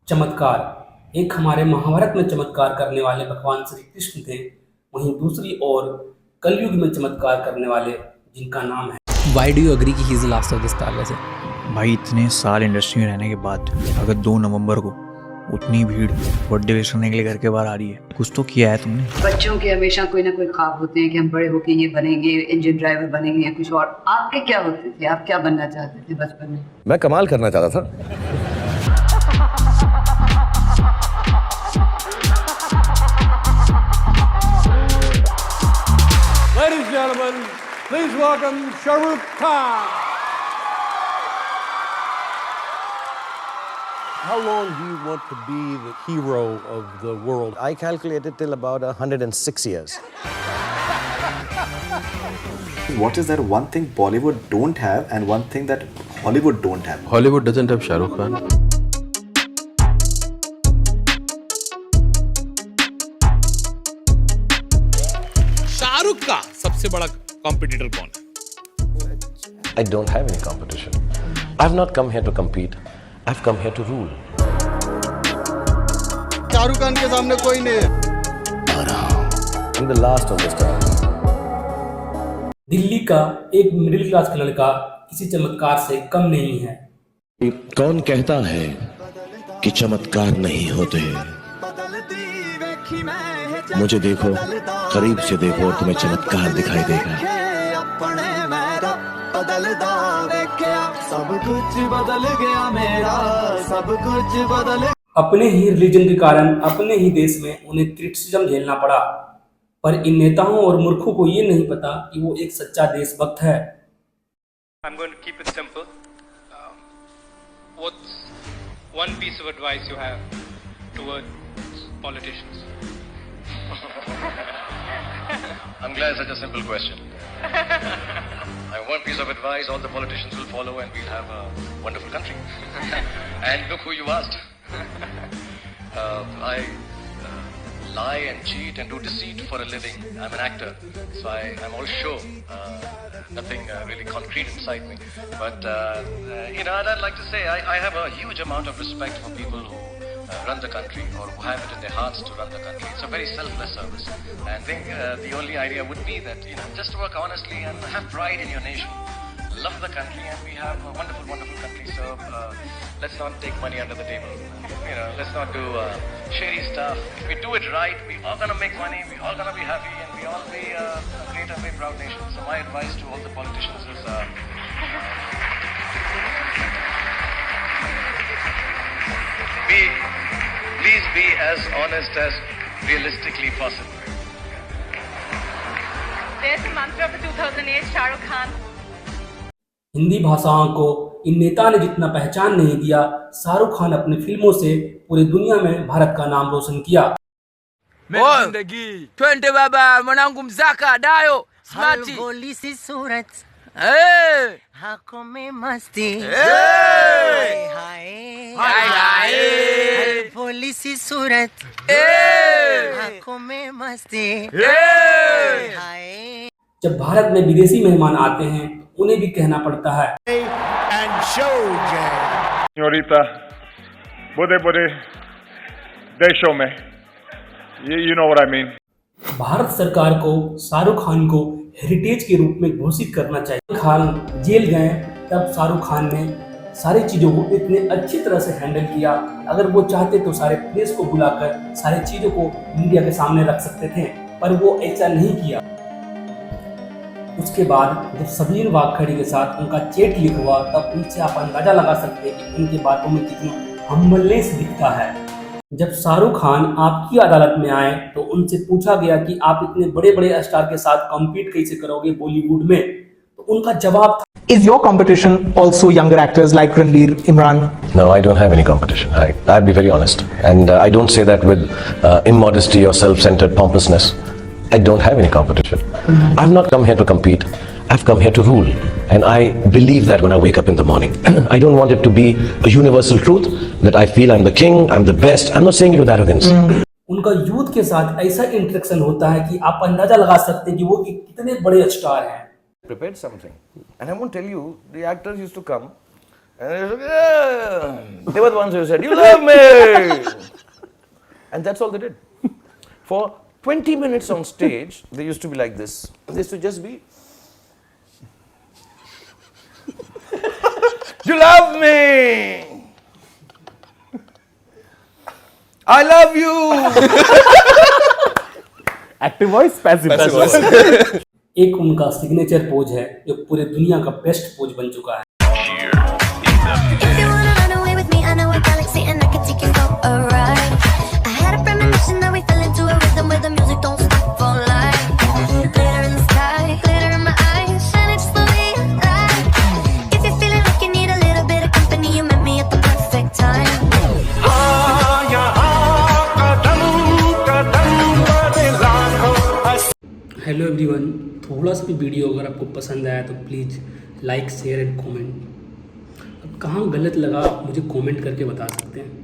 चमत्कार। एक हमारे महाभारत में चमत्कार करने वाले भगवान श्री कृष्ण थे, वहीं दूसरी ओर कलयुग में चमत्कार करने वाले जिनका नाम है। Why do you agree कि he is the last of this palace है? भाई इतने साल इंडस्ट्री में रहने के बाद अगर 2 नवंबर को उतनी भीड़ बर्थडे विश करने के लिए घर के बाहर आ रही है, कुछ तो किया है तुमने। बच्चों के हमेशा कोई ना कोई ख्वाब होते हैं कि हम बड़े होके ये बनेंगे, इंजन ड्राइवर बनेंगे या कुछ और। आपके क्या होते थे? आप क्या बनना चाहते थे बचपन में? मैं कमाल करना चाहता था। Ladies and gentlemen, please welcome Shah Rukh Khan. How long do you want to be the hero of the world? I calculated till about 106 years. What is that one thing Bollywood don't have and one thing that Hollywood don't have? Hollywood doesn't have Shah Rukh Khan. Shahrukh का सबसे बड़ा competitor कौन है? I don't have any competition. I've not come here to compete. I've come here to rule. Shahrukh Khan के सामने कोई नहीं है। I'm the last of the stars. Delhi का एक मिडिल क्लास का लड़का किसी चमत्कार से कम नहीं है। कौन कहता है कि चमत्कार नहीं होते? मुझे देखो, करीब से देखो और तुम्हें चमत्कार दिखाई देगा। अपने ही रिलीजन के कारण अपने ही देश में उन्हें क्रिटिसिज्म झेलना पड़ा, पर इन नेताओं और मूर्खों को ये नहीं पता कि वो एक सच्चा देशभक्त है। I'm going to keep it simple. What's one piece of advice you have towards politicians? I'm glad it's such a simple question. I have one piece of advice: all the politicians will follow, and we'll have a wonderful country. And look who you asked. I lie and cheat and do deceit for a living. I'm an actor, so I'm all show. Nothing really concrete inside me. But I'd like to say I have a huge amount of respect for people who run the country or who have it in their hearts to run the country. It's a very selfless service. And I think the only idea would be that just work honestly and have pride in your nation. Love the country, and we have a wonderful, wonderful country. So let's not take money under the table. Let's not do shady stuff. If we do it right, we all gonna make money. We all gonna be happy, and we all be a great and very proud nation. So my advice to all the politicians is, please be as honest as realistically possible. There's a mantra for 2008, Shah Rukh Khan. Hindi भाषाओं को इन नेता ने जितना पहचान नहीं दिया, शाहरुख खान अपनी फिल्मों से पूरी दुनिया में भारत का नाम रोशन किया। Twende baba mwanangu mzaka dayo smart polisi surat hako me masti hai polisi surat hako me masti hai। जब भारत में विदेशी मेहमान आते हैं उन्हें भी कहना पड़ता है Señorita, बड़े देशों में, you know what I mean. Bharat सरकार को शाहरुख खान को हेरिटेज के रूप में घोषित करना चाहिए। खान जेल गए तब शाहरुख खान ने सारी चीजों को इतने अच्छी तरह से हैंडल किया। अगर वो चाहते तो सारे प्रेस को बुलाकर सारी चीजों को मीडिया के सामने रख सकते थे, पर वो ऐसा नहीं किया। उसके बाद जब सबीन वागखड़ी के साथ उनका चैट लीक हुआ, तब उनसे आप अंदाजा लगा सकते हैं कि उनकी बातों में कितना हम्बलनेस दिखता है। जब शाहरुख खान आपकी अदालत में आए तो उनसे पूछा गया कि आप इतने बड़े बड़े स्टार के साथ कम्पीट कैसे करोगे बॉलीवुड में, तो उनका जवाब था, Is your competition also younger actors like Ranveer, Imran? No, I don't have any competition. I'll be very honest, and I don't say that with immodesty or self-centered pompousness. I don't have any competition. I've not come here to compete. I've come here to rule, and I believe that when I wake up in the morning. I don't want it to be a universal truth that I feel I'm the king, I'm the best. I'm not saying it with arrogance. उनका youth के साथ ऐसा interaction होता है कि आप अंदाजा लगा सकते हैं कि वो कितने बड़े स्टार हैं। Prepared something, and I won't tell you. The actors used to come And they were the ones who said, "You love me," and that's all they did. For 20 minutes on stage, they used to be like this. They used to just be, "You love me. I love you." Active voice, passive voice. एक उनका signature pose है जो पूरे दुनिया का best pose बन चुका है। If you wanna run away with me, I know a galaxy and I can take you for a ride. I had a premonition that we fell into a rhythm where the music don't stop for life. Glitter in the sky, glitter in my eyes, shining just the way you like. If you're feeling like you need a little bit of company, you met me at the perfect time. Hello everyone, थोड़ा सा भी video अगर आपको पसंद आया तो please like share and comment. अब कहाँ गलत लगा मुझे कमेंट करके बता सकते हैं।